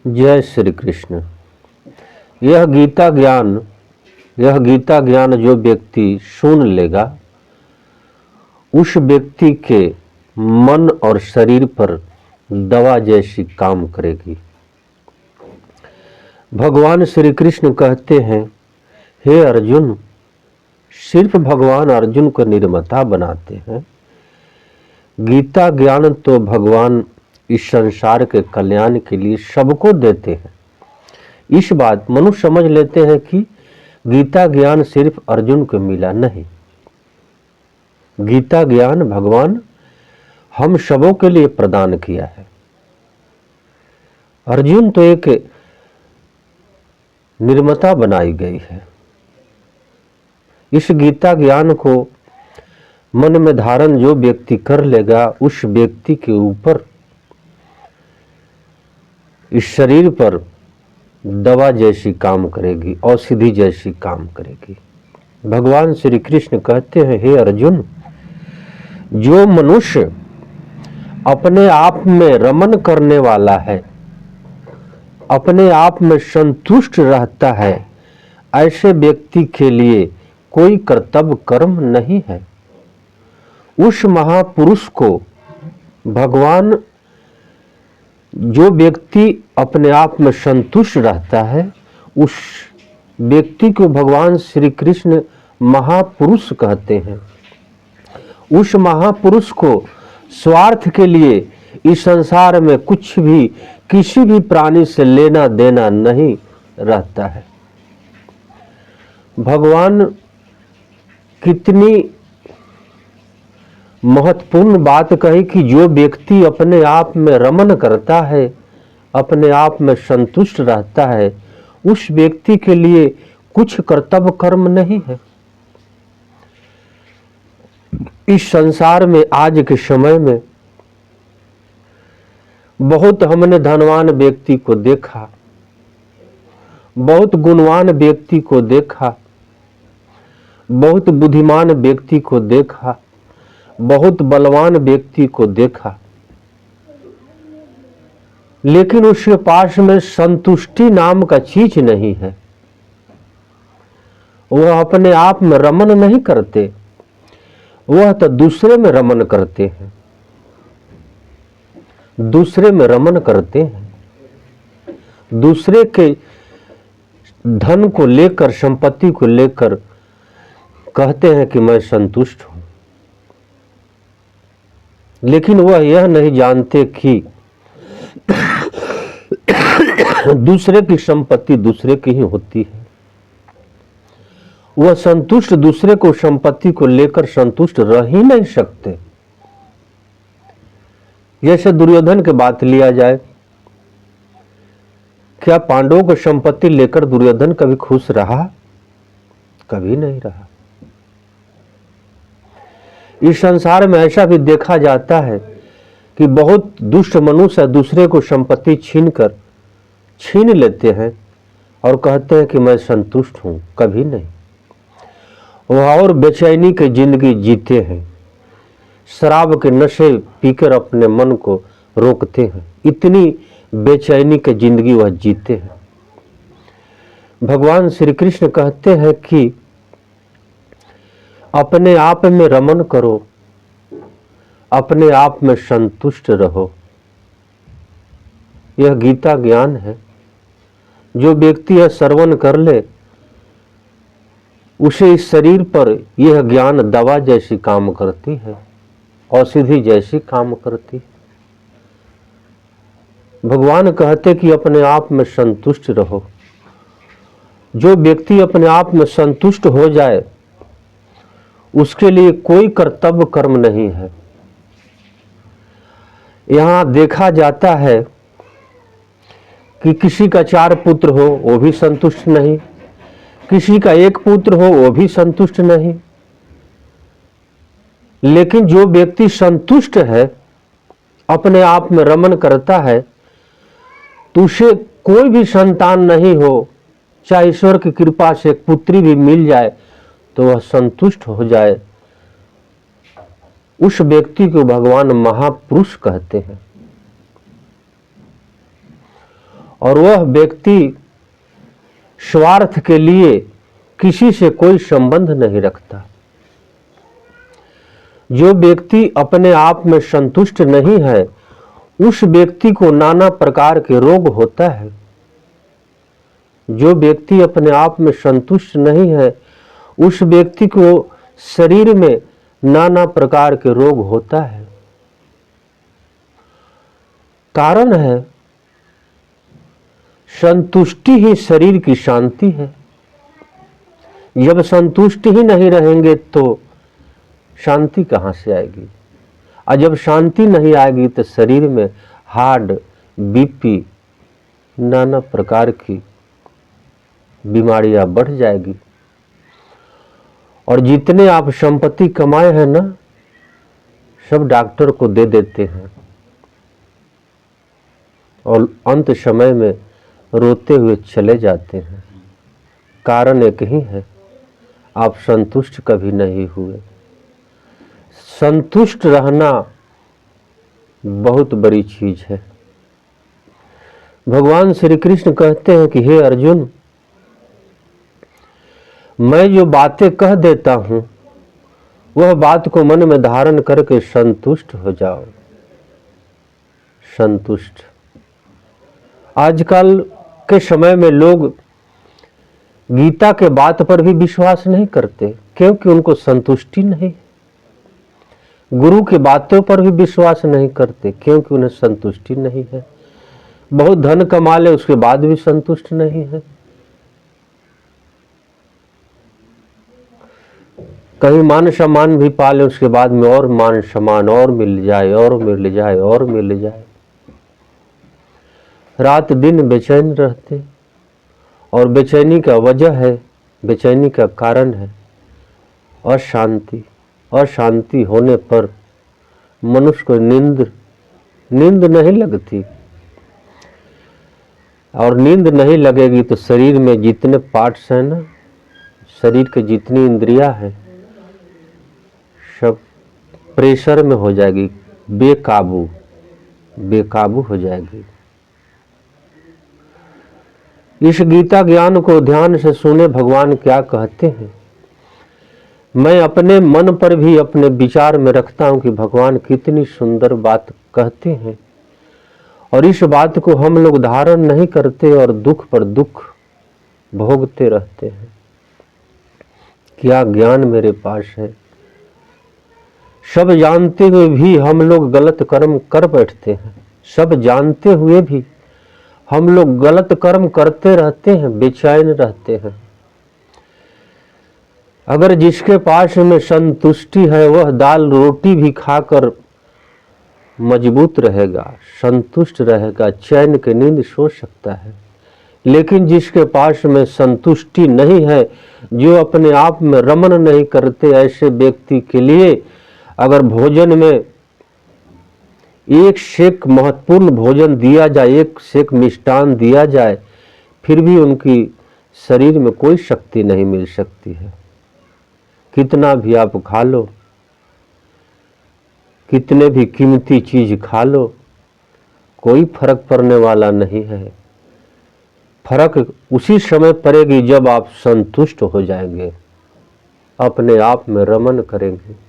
जय श्री कृष्ण। यह गीता ज्ञान जो व्यक्ति सुन लेगा उस व्यक्ति के मन और शरीर पर दवा जैसी काम करेगी। भगवान श्री कृष्ण कहते हैं, हे अर्जुन, सिर्फ भगवान अर्जुन को निर्माता बनाते हैं। गीता ज्ञान तो भगवान इस संसार के कल्याण के लिए सबको देते हैं। इस बात मनुष्य समझ लेते हैं कि गीता ज्ञान सिर्फ अर्जुन को मिला, नहीं। गीता ज्ञान भगवान हम सबों के लिए प्रदान किया है। अर्जुन तो एक निर्माता बनाई गई है। इस गीता ज्ञान को मन में धारण जो व्यक्ति कर लेगा उस व्यक्ति के ऊपर, इस शरीर पर दवा जैसी काम करेगी, औषधि जैसी काम करेगी। भगवान श्री कृष्ण कहते हैं, हे अर्जुन, जो मनुष्य अपने आप में रमन करने वाला है, अपने आप में संतुष्ट रहता है, ऐसे व्यक्ति के लिए कोई कर्तव्य कर्म नहीं है। उस महापुरुष को भगवान, जो व्यक्ति अपने आप में संतुष्ट रहता है, उस व्यक्ति को भगवान श्री कृष्ण महापुरुष कहते हैं। उस महापुरुष को स्वार्थ के लिए इस संसार में कुछ भी, किसी भी प्राणी से लेना देना नहीं रहता है। भगवान कितनी महत्वपूर्ण बात कही कि जो व्यक्ति अपने आप में रमन करता है, अपने आप में संतुष्ट रहता है, उस व्यक्ति के लिए कुछ कर्तव्य कर्म नहीं है। इस संसार में आज के समय में बहुत हमने धनवान व्यक्ति को देखा, बहुत गुणवान व्यक्ति को देखा, बहुत बुद्धिमान व्यक्ति को देखा, बहुत बलवान व्यक्ति को देखा, लेकिन उसके पास में संतुष्टि नाम का चीज नहीं है। वह अपने आप में रमन नहीं करते, वह तो दूसरे में रमन करते हैं, दूसरे में रमन करते हैं। दूसरे के धन को लेकर, संपत्ति को लेकर कहते हैं कि मैं संतुष्ट हूं, लेकिन वह यह नहीं जानते कि दूसरे की संपत्ति दूसरे की ही होती है। वह संतुष्ट दूसरे को, संपत्ति को लेकर संतुष्ट रह ही नहीं सकते। जैसे दुर्योधन की बात लिया जाए, क्या पांडवों को संपत्ति लेकर दुर्योधन कभी खुश रहा? कभी नहीं रहा। इस संसार में ऐसा भी देखा जाता है कि बहुत दुष्ट मनुष्य दूसरे को संपत्ति छीन लेते हैं और कहते हैं कि मैं संतुष्ट हूं। कभी नहीं। वह और बेचैनी की जिंदगी जीते हैं, शराब के नशे पीकर अपने मन को रोकते हैं, इतनी बेचैनी की जिंदगी वह जीते हैं। भगवान श्री कृष्ण कहते हैं कि अपने आप में रमन करो, अपने आप में संतुष्ट रहो। यह गीता ज्ञान है। जो व्यक्ति यह श्रवण कर ले, उसे इस शरीर पर यह ज्ञान दवा जैसी काम करती है, औषधि जैसी काम करती है। भगवान कहते कि अपने आप में संतुष्ट रहो। जो व्यक्ति अपने आप में संतुष्ट हो जाए, उसके लिए कोई कर्तव्य कर्म नहीं है। यहां देखा जाता है कि किसी का 4 पुत्र हो वो भी संतुष्ट नहीं, किसी का 1 पुत्र हो वो भी संतुष्ट नहीं। लेकिन जो व्यक्ति संतुष्ट है, अपने आप में रमन करता है, तो उसे कोई भी संतान नहीं हो, चाहे ईश्वर की कृपा से एक पुत्री भी मिल जाए तो वह संतुष्ट हो जाए। उस व्यक्ति को भगवान महापुरुष कहते हैं। और वह व्यक्ति स्वार्थ के लिए किसी से कोई संबंध नहीं रखता। जो व्यक्ति अपने आप में संतुष्ट नहीं है उस व्यक्ति को नाना प्रकार के रोग होता है। जो व्यक्ति अपने आप में संतुष्ट नहीं है उस व्यक्ति को शरीर में नाना प्रकार के रोग होता है। कारण है संतुष्टि ही शरीर की शांति है। जब संतुष्ट ही नहीं रहेंगे तो शांति कहाँ से आएगी? और जब शांति नहीं आएगी तो शरीर में हार्ट, बीपी, नाना प्रकार की बीमारियां बढ़ जाएगी। और जितने आप संपत्ति कमाए हैं ना, सब डॉक्टर को दे देते हैं और अंत समय में रोते हुए चले जाते हैं। कारण एक ही है, आप संतुष्ट कभी नहीं हुए। संतुष्ट रहना बहुत बड़ी चीज है। भगवान श्री कृष्ण कहते हैं कि हे अर्जुन, मैं जो बातें कह देता हूं वह बात को मन में धारण करके संतुष्ट हो जाओ। संतुष्ट। आजकल के समय में लोग गीता के बात पर भी विश्वास नहीं करते क्योंकि उनको संतुष्टि नहीं। गुरु की बातों पर भी विश्वास नहीं करते क्योंकि उन्हें संतुष्टि नहीं है। बहुत धन कमा ले उसके बाद भी संतुष्ट नहीं है। कहीं मान सम्मान भी पाले उसके बाद में और मान सम्मान और मिल जाए और मिल जाए और मिल जाए। रात दिन बेचैन रहते और बेचैनी का वजह है, बेचैनी का कारण है अशांति। अशांति होने पर मनुष्य को नींद नहीं लगती और नींद नहीं लगेगी तो शरीर में जितने पार्ट्स हैं ना, शरीर के जितनी इंद्रियां हैं सब प्रेशर में हो जाएगी, बेकाबू हो जाएगी। इस गीता ज्ञान को ध्यान से सुने। भगवान क्या कहते हैं? मैं अपने मन पर भी अपने विचार में रखता हूं कि भगवान कितनी सुंदर बात कहते हैं और इस बात को हम लोग धारण नहीं करते और दुख पर दुख भोगते रहते हैं। क्या ज्ञान मेरे पास है? सब जानते हुए भी हम लोग गलत कर्म कर बैठते हैं। सब जानते हुए भी हम लोग गलत कर्म करते रहते हैं, बेचैन रहते हैं। अगर जिसके पास में संतुष्टि है वह दाल रोटी भी खाकर मजबूत रहेगा, संतुष्ट रहेगा, चैन की नींद सो सकता है। लेकिन जिसके पास में संतुष्टि नहीं है, जो अपने आप में रमन नहीं करते, ऐसे व्यक्ति के लिए अगर भोजन में एक शेक महत्वपूर्ण भोजन दिया जाए, एक शेक मिष्टान दिया जाए, फिर भी उनकी शरीर में कोई शक्ति नहीं मिल सकती है। कितना भी आप खा लो, कितने भी कीमती चीज खा लो, कोई फर्क पड़ने वाला नहीं है। फर्क उसी समय पड़ेगी जब आप संतुष्ट हो जाएंगे, अपने आप में रमन करेंगे।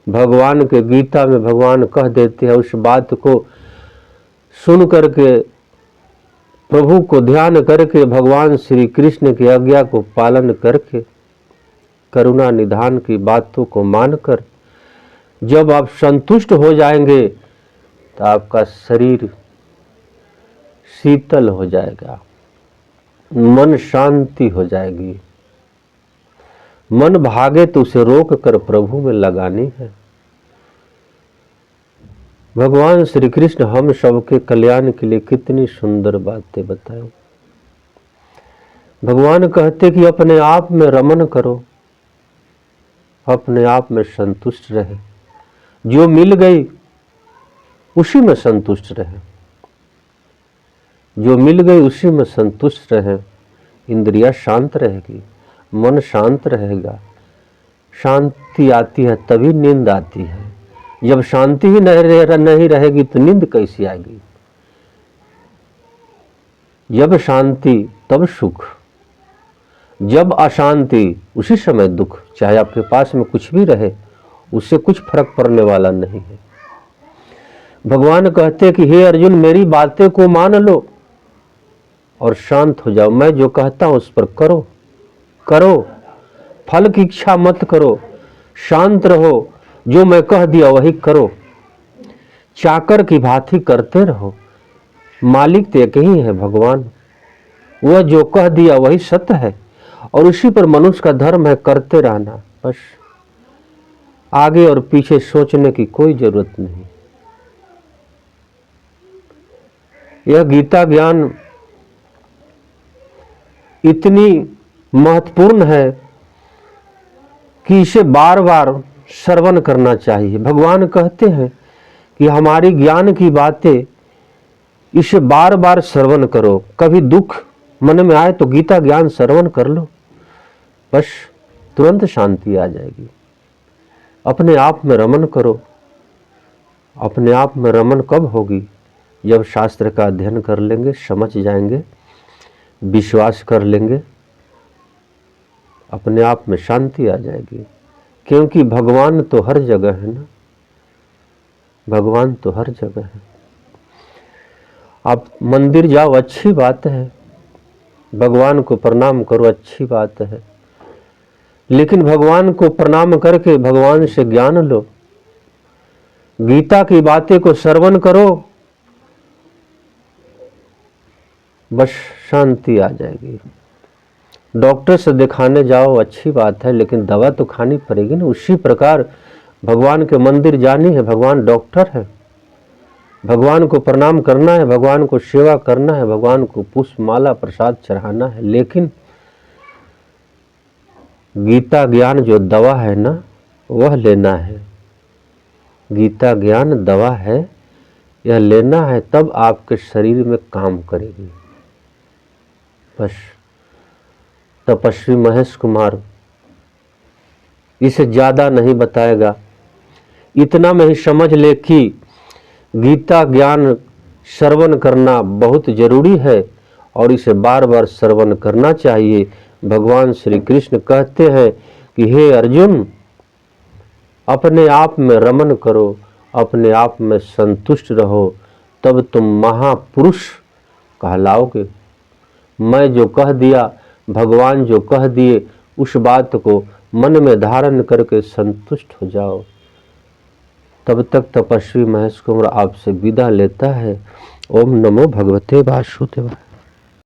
भगवान के गीता में भगवान कह देते हैं, उस बात को सुन करके, प्रभु को ध्यान करके, भगवान श्री कृष्ण की आज्ञा को पालन करके, करुणा निधान की बातों को मानकर जब आप संतुष्ट हो जाएंगे तो आपका शरीर शीतल हो जाएगा, मन शांति हो जाएगी। मन भागे तो उसे रोक कर प्रभु में लगानी है। भगवान श्री कृष्ण हम सबके कल्याण के लिए कितनी सुंदर बातें बताएं। भगवान कहते कि अपने आप में रमन करो, अपने आप में संतुष्ट रहे। जो मिल गई उसी में संतुष्ट रहे, जो मिल गई उसी में संतुष्ट रहे। इंद्रियां शांत रहेगी, मन शांत रहेगा। शांति आती है तभी नींद आती है। जब शांति ही नहीं रहेगी तो नींद कैसी आएगी? जब शांति तब सुख, जब अशांति उसी समय दुख। चाहे आपके पास में कुछ भी रहे, उससे कुछ फर्क पड़ने वाला नहीं है। भगवान कहते कि हे अर्जुन, मेरी बातें को मान लो और शांत हो जाओ। मैं जो कहता हूं उस पर करो करो, फल की इच्छा मत करो, शांत रहो, जो मैं कह दिया वही करो, चाकर की भांति करते रहो। मालिक तो एक ही है, भगवान। वह जो कह दिया वही सत्य है और उसी पर मनुष्य का धर्म है करते रहना। बस आगे और पीछे सोचने की कोई जरूरत नहीं। यह गीता ज्ञान इतनी महत्वपूर्ण है कि इसे बार बार श्रवण करना चाहिए। भगवान कहते हैं कि हमारी ज्ञान की बातें इसे बार बार श्रवण करो। कभी दुख मन में आए तो गीता ज्ञान श्रवण कर लो, बस तुरंत शांति आ जाएगी। अपने आप में रमन करो। अपने आप में रमन कब होगी? जब शास्त्र का अध्ययन कर लेंगे, समझ जाएंगे, विश्वास कर लेंगे, अपने आप में शांति आ जाएगी। क्योंकि भगवान तो हर जगह है ना, भगवान तो हर जगह है। आप मंदिर जाओ, अच्छी बात है, भगवान को प्रणाम करो, अच्छी बात है, लेकिन भगवान को प्रणाम करके भगवान से ज्ञान लो। गीता की बातें को श्रवण करो, बस शांति आ जाएगी। डॉक्टर से दिखाने जाओ, अच्छी बात है, लेकिन दवा तो खानी पड़ेगी ना। उसी प्रकार भगवान के मंदिर जानी है, भगवान डॉक्टर है, भगवान को प्रणाम करना है, भगवान को सेवा करना है, भगवान को पुष्प माला प्रसाद चढ़ाना है, लेकिन गीता ज्ञान जो दवा है ना, वह लेना है। गीता ज्ञान दवा है, यह लेना है, तब आपके शरीर में काम करेगी। बस तपस्वी महेश कुमार इसे ज्यादा नहीं बताएगा, इतना में ही समझ ले कि गीता ज्ञान श्रवण करना बहुत जरूरी है और इसे बार बार श्रवण करना चाहिए। भगवान श्री कृष्ण कहते हैं कि हे अर्जुन, अपने आप में रमन करो, अपने आप में संतुष्ट रहो, तब तुम महापुरुष कहलाओगे। मैं जो कह दिया, भगवान जो कह दिए, उस बात को मन में धारण करके संतुष्ट हो जाओ। तब तक तपस्वी महेश कुमार आपसे विदा लेता है। ओम नमो भगवते वासुदेवाय।